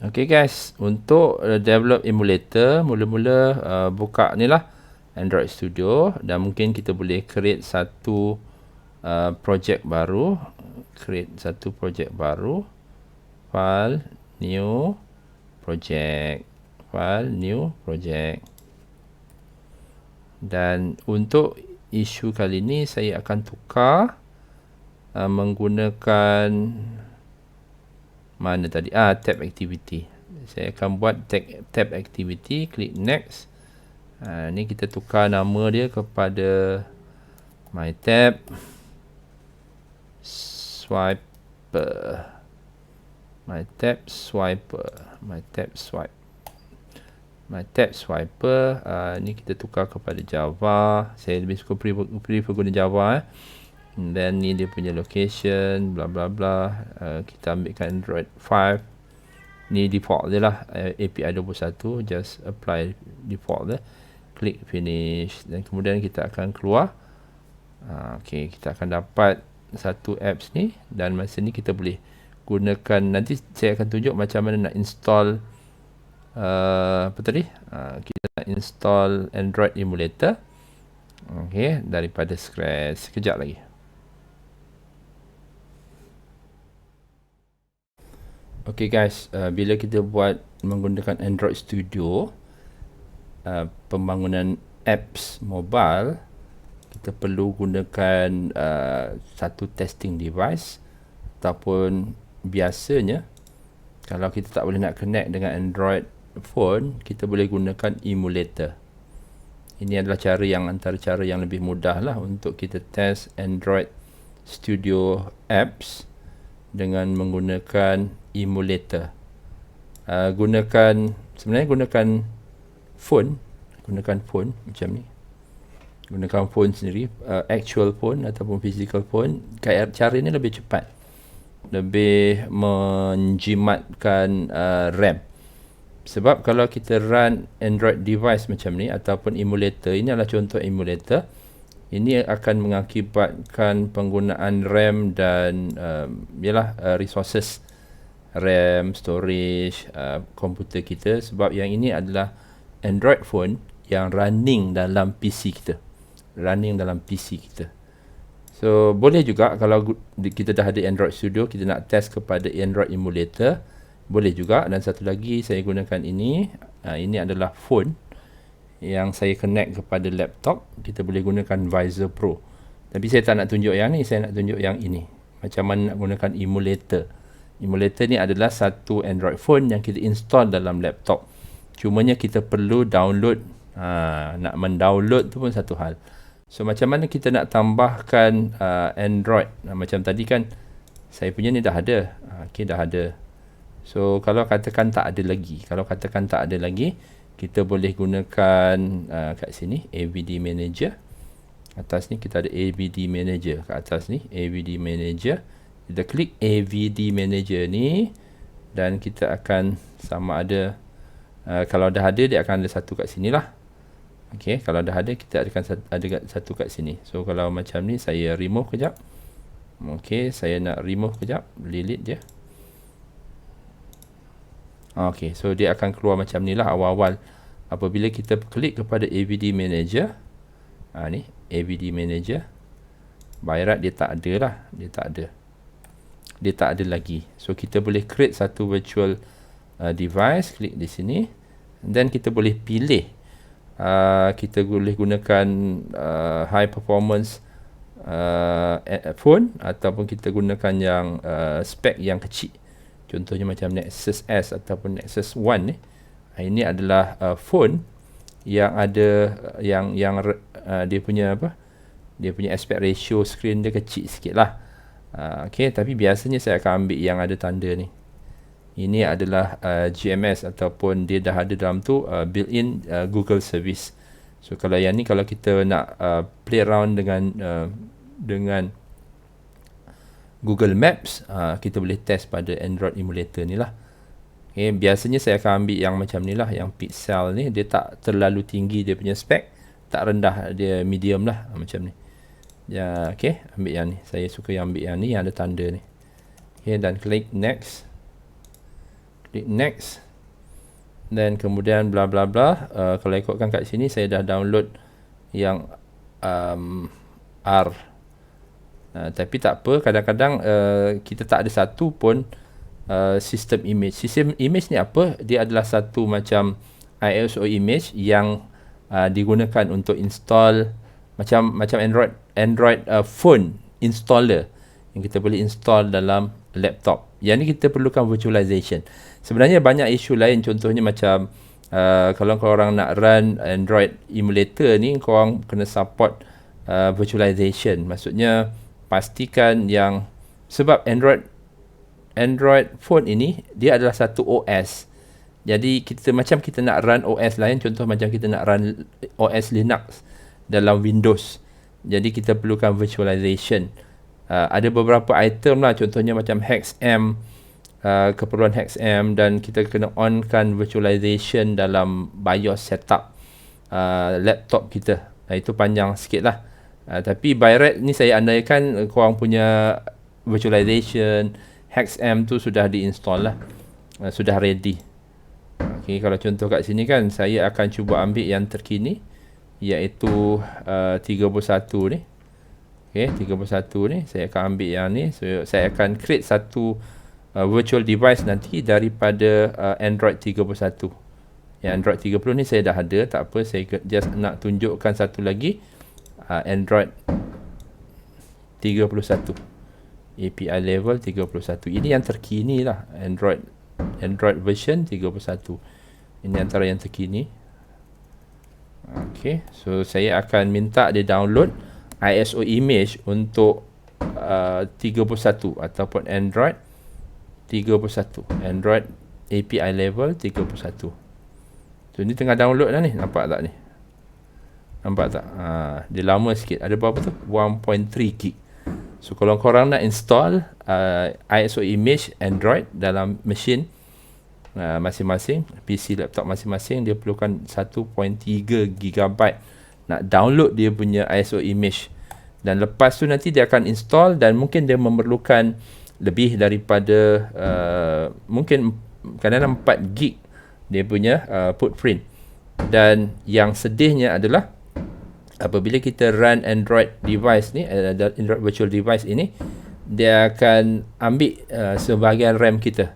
Okay guys, untuk develop emulator, mula-mula buka ni lah Android Studio, dan mungkin kita boleh create satu project baru. File, new project. Dan untuk isu kali ni saya akan tukar menggunakan mana tadi? Tab activity. Saya akan buat tab activity, klik next. Ni kita tukar nama dia kepada my tab swiper. Ni kita tukar kepada Java. Saya lebih suka prefer guna Java. Dan ni dia punya location, bla bla bla. Kita ambilkan Android 5. Ni default dia lah, API 21. Just apply default dia. Klik finish. Dan kemudian kita akan keluar. Okay, kita akan dapat satu apps ni. Dan masa ni kita boleh gunakan, nanti saya akan tunjuk macam mana nak install kita nak install Android emulator. Okay, daripada scratch. Sekejap lagi. Okay guys, bila kita buat menggunakan Android Studio, pembangunan apps mobile, kita perlu gunakan satu testing device, ataupun biasanya kalau kita tak boleh nak connect dengan Android phone, kita boleh gunakan emulator. Ini adalah antara cara yang lebih mudah lah untuk kita test Android Studio apps dengan menggunakan emulator. Sebenarnya gunakan phone macam ni. Gunakan phone sendiri, actual phone ataupun physical phone. Cara ini lebih cepat, lebih menjimatkan RAM. Sebab kalau kita run Android device macam ni ataupun emulator, ini adalah contoh emulator, ini akan mengakibatkan penggunaan RAM dan resources RAM, storage, komputer kita. Sebab yang ini adalah Android phone yang running dalam PC kita. So boleh juga kalau kita dah ada Android Studio, kita nak test kepada Android emulator, boleh juga. Dan satu lagi saya gunakan ini. Ini adalah phone yang saya connect kepada laptop. Kita boleh gunakan Visor Pro. Tapi saya tak nak tunjuk yang ni, saya nak tunjuk yang ini. Macam mana nak gunakan emulator. Emulator ni adalah satu Android phone yang kita install dalam laptop. Cumanya kita perlu download. Nak mendownload tu pun satu hal. So macam mana kita nak tambahkan Android. Macam tadi kan saya punya ni dah ada. Okay, dah ada. So kalau katakan tak ada lagi, kita boleh gunakan kat sini AVD Manager. Atas ni kita ada AVD Manager. Kat atas ni AVD Manager. Kita klik AVD Manager ni, dan kita akan sama ada kalau dah ada, dia akan ada satu kat sini lah. Okay, kalau dah ada, kita akan ada satu kat sini. So kalau macam ni, saya remove kejap. Okay, saya nak remove kejap, delete je. Okay, so dia akan keluar macam ni lah awal-awal. Apabila kita klik kepada AVD Manager, ni AVD Manager, by right dia tak ada lah, dia tak ada lagi. So kita boleh create satu virtual device. Klik di sini, dan kita boleh pilih. Kita boleh gunakan high performance phone, ataupun kita gunakan yang spek yang kecil. Contohnya macam Nexus S ataupun Nexus One ni. Ini adalah phone yang ada dia punya aspect ratio screen dia kecil sikit lah. Okay, tapi biasanya saya akan ambil yang ada tanda ni. Ini adalah GMS, ataupun dia dah ada dalam tu built-in Google Service. So kalau yang ni, kalau kita nak play around dengan Google Maps, kita boleh test pada Android emulator ni lah. Okay, biasanya saya akan ambil yang macam ni lah, yang pixel ni. Dia tak terlalu tinggi dia punya spek, tak rendah, dia medium lah, macam ni. Ya, okay, ambil yang ni. Saya suka yang ambil yang ni, yang ada tanda ni. Okay, dan klik next. klik next, dan kemudian bla bla bla. Kalau ikutkan kat sini saya dah download yang R. Tapi tak apa, kadang-kadang kita tak ada satu pun sistem image. Sistem image ni apa? Dia adalah satu macam ISO image yang digunakan untuk install macam Android phone installer yang kita boleh install dalam laptop. Yang ni kita perlukan virtualization. Sebenarnya banyak isu lain, contohnya macam kalau korang nak run Android emulator ni, korang kena support virtualization. Maksudnya pastikan yang, sebab Android phone ini dia adalah satu OS. Jadi kita nak run OS lain, contoh macam kita nak run OS Linux dalam Windows. Jadi kita perlukan virtualization. Ada beberapa item lah, contohnya macam HexM, keperluan HexM, dan kita kena onkan virtualization dalam BIOS setup laptop kita. Itu panjang sikit lah. Tapi by right ni saya andaikan korang punya virtualization HexM tu sudah diinstall lah, sudah ready. Okay, kalau contoh kat sini kan saya akan cuba ambil yang terkini, iaitu 31 ni. Okay, 31 ni saya akan ambil yang ni. So saya akan create satu virtual device nanti daripada Android 31. Yang Android 30 ni saya dah ada, tak apa, saya just nak tunjukkan satu lagi, Android 31, API level 31. Ini yang terkini lah, Android version 31. Ini antara yang terkini. Okay, so saya akan minta dia download ISO image untuk 31 ataupun Android 31, Android API level 31. So ni tengah download dah ni, nampak tak ni? Nampak tak? Dia lama sikit. Ada berapa tu? 1.3 gig. So kalau korang nak install ISO image Android dalam mesin masing-masing, PC laptop masing-masing, dia perlukan 1.3 GB nak download dia punya ISO image. Dan lepas tu nanti dia akan install, dan mungkin dia memerlukan lebih daripada mungkin kadang-kadang 4 gig dia punya footprint. Dan yang sedihnya adalah apabila kita run Android device ni, Android virtual device ini, dia akan ambil sebahagian RAM kita.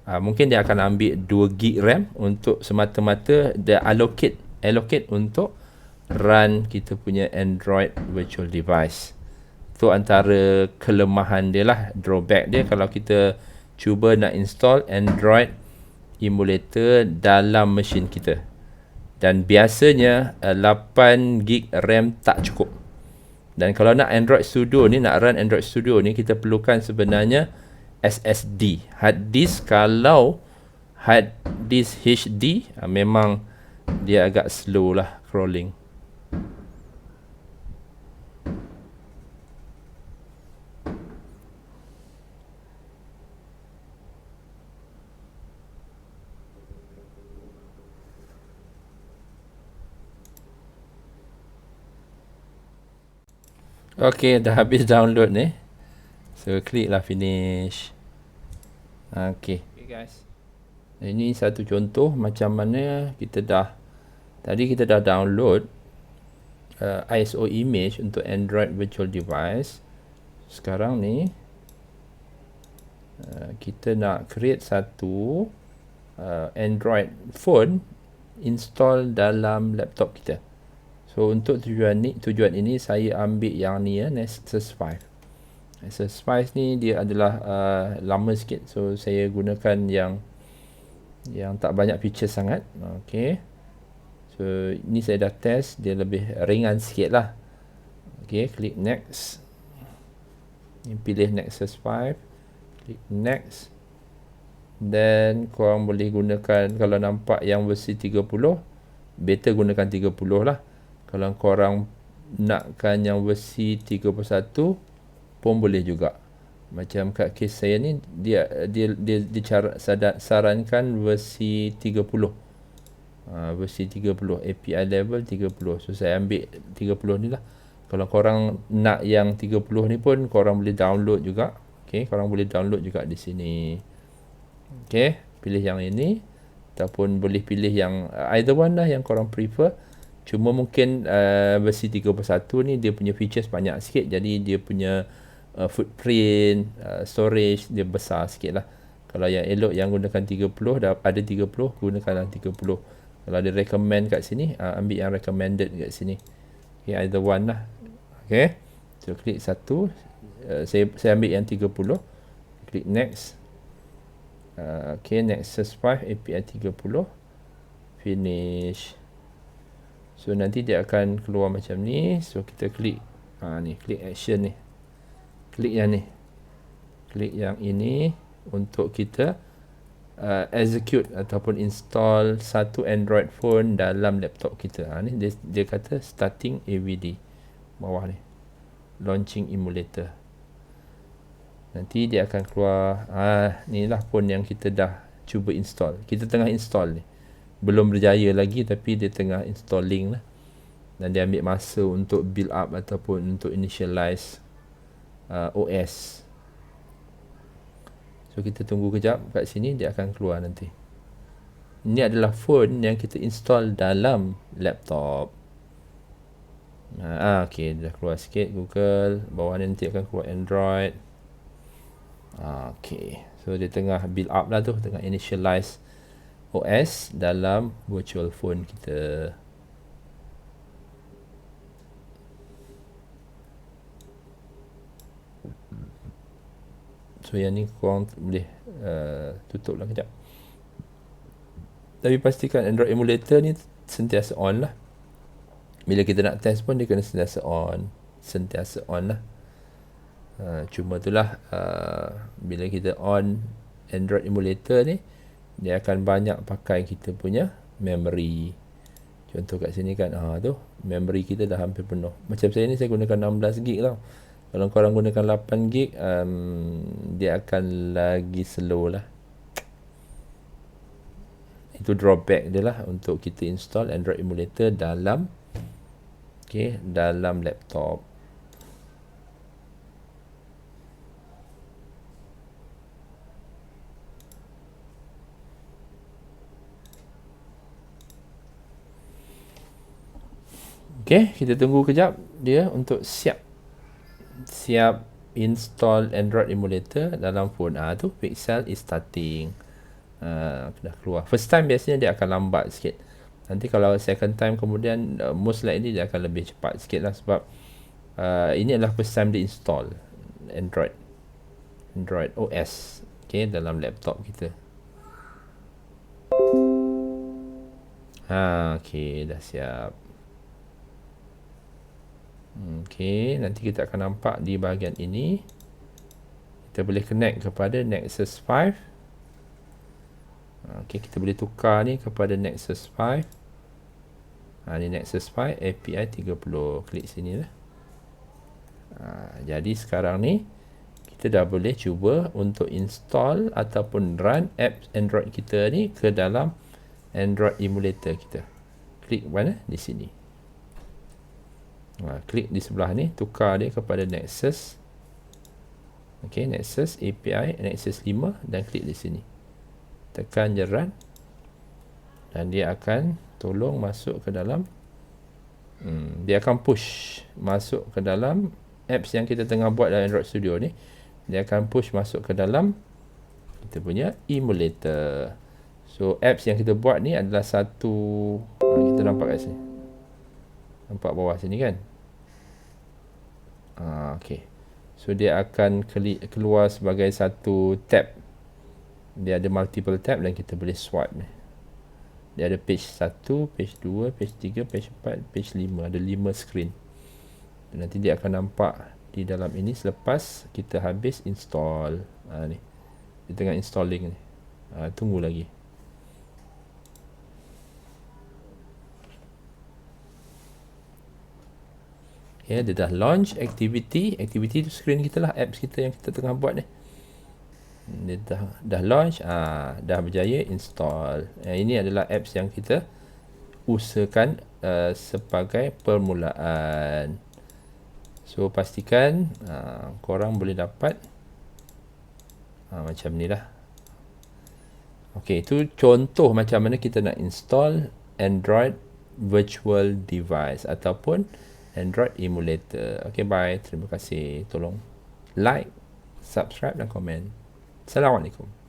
Mungkin dia akan ambil 2 gig RAM untuk semata-mata dia allocate untuk run kita punya Android virtual device. Itu antara kelemahan dia lah, drawback dia kalau kita cuba nak install Android emulator dalam mesin kita. Dan biasanya 8 gig RAM tak cukup. Dan kalau nak Android Studio ni, nak run Android Studio ni, kita perlukan sebenarnya SSD, hard disk. Kalau hard disk HD, memang dia agak slow lah crawling. Okay, dah habis download ni. So klik lah finish. Okay guys, ini satu contoh macam mana kita dah download ISO image untuk Android virtual device. Sekarang ni kita nak create satu Android phone install dalam laptop kita. So untuk tujuan ini saya ambil yang ni ya, Nexus 5. Nexus 5 ni dia adalah lama sikit, so saya gunakan yang tak banyak feature sangat. Okay, so ni saya dah test, dia lebih ringan sikit lah. Okay, klik next. Ni pilih Nexus 5, klik next. Dan korang boleh gunakan, kalau nampak yang versi 30, better gunakan 30 lah. Kalau korang nakkan yang versi 31 pun boleh juga. Macam kat case saya ni, dia sarankan versi 30. Versi 30, API level 30. So saya ambil 30 ni lah. Kalau korang nak yang 30 ni pun korang boleh download juga. Okay, korang boleh download juga di sini. Okay, pilih yang ini, ataupun boleh pilih yang either one lah yang korang prefer. Cuma mungkin versi 3.1 ni dia punya features banyak sikit, jadi dia punya footprint, storage dia besar sikit lah. Kalau yang elok yang gunakan 30, dah ada 30, gunakanlah 30. Kalau dia recommend kat sini, ambil yang recommended kat sini. Okay, either one lah. Okay, so klik satu, saya ambil yang 30, klik next. Okay, Nexus 5 API 30, finish. So nanti dia akan keluar macam ni. So kita klik ni, klik action ni, klik yang ni, klik yang ini untuk kita execute ataupun install satu Android phone dalam laptop kita. Ni dia kata starting AVD bawah ni, launching emulator. Nanti dia akan keluar, ni lah phone yang kita dah cuba install. Kita tengah install ni, belum berjaya lagi, tapi dia tengah installing lah, dan dia ambil masa untuk build up ataupun untuk initialize OS. So kita tunggu kejap, kat sini dia akan keluar nanti. Ini adalah phone yang kita install dalam laptop. Okay, dah keluar sikit Google. Bawah ni nanti akan keluar Android. Okay, so dia tengah build up lah tu, tengah initialize OS dalam virtual phone kita. So yang ni korang boleh tutup lah kejap. Tapi pastikan Android emulator ni sentiasa on lah. Bila kita nak test pun dia kena sentiasa on. Sentiasa on lah. Cuma itulah, bila kita on Android emulator ni, dia akan banyak pakai kita punya memory. Contoh kat sini kan, tu memory kita dah hampir penuh. Macam saya ni, saya gunakan 16GB tau. Kalau korang gunakan 8GB, dia akan lagi slow lah. Itu drawback dia lah untuk kita install Android emulator dalam dalam laptop. Okay, kita tunggu kejap dia untuk siap install Android emulator dalam phone. Tu Pixel is starting. Dah keluar. First time biasanya dia akan lambat sikit. Nanti kalau second time kemudian, most likely dia akan lebih cepat sikit lah, sebab ini adalah first time dia install Android OS dalam laptop kita. Okay, dah siap. Okay, nanti kita akan nampak di bahagian ini, kita boleh connect kepada Nexus 5. Okay, kita boleh tukar ni kepada Nexus 5. Ni Nexus 5 API 30. Klik sini lah. Jadi sekarang ni kita dah boleh cuba untuk install ataupun run apps Android kita ni ke dalam Android emulator kita. Klik mana? Di sini. Klik di sebelah ni, tukar dia kepada Nexus. Okay, Nexus API Nexus 5, dan klik di sini. Tekan je run, dan dia akan tolong masuk ke dalam, dia akan push masuk ke dalam apps yang kita tengah buat dalam Android Studio ni. Dia akan push masuk ke dalam kita punya emulator. So apps yang kita buat ni adalah satu, kita nampak kat sini, nampak bawah sini kan. Okay, so dia akan keluar sebagai satu tab. Dia ada multiple tab dan kita boleh swipe ni. Dia ada page 1, page 2, page 3, page 4, page 5. Ada 5 screen. Dan nanti dia akan nampak di dalam ini selepas kita habis install. Ni, dia tengah installing ni. Tunggu lagi. Dia dah launch activity tu screen kita lah, apps kita yang kita tengah buat ni. Dia dah launch, dah berjaya install. Ini adalah apps yang kita usahakan sebagai permulaan. So pastikan korang boleh dapat macam ni lah. Okey, itu contoh macam mana kita nak install Android virtual device ataupun Android emulator. Okey, bye. Terima kasih. Tolong like, subscribe dan komen. Assalamualaikum.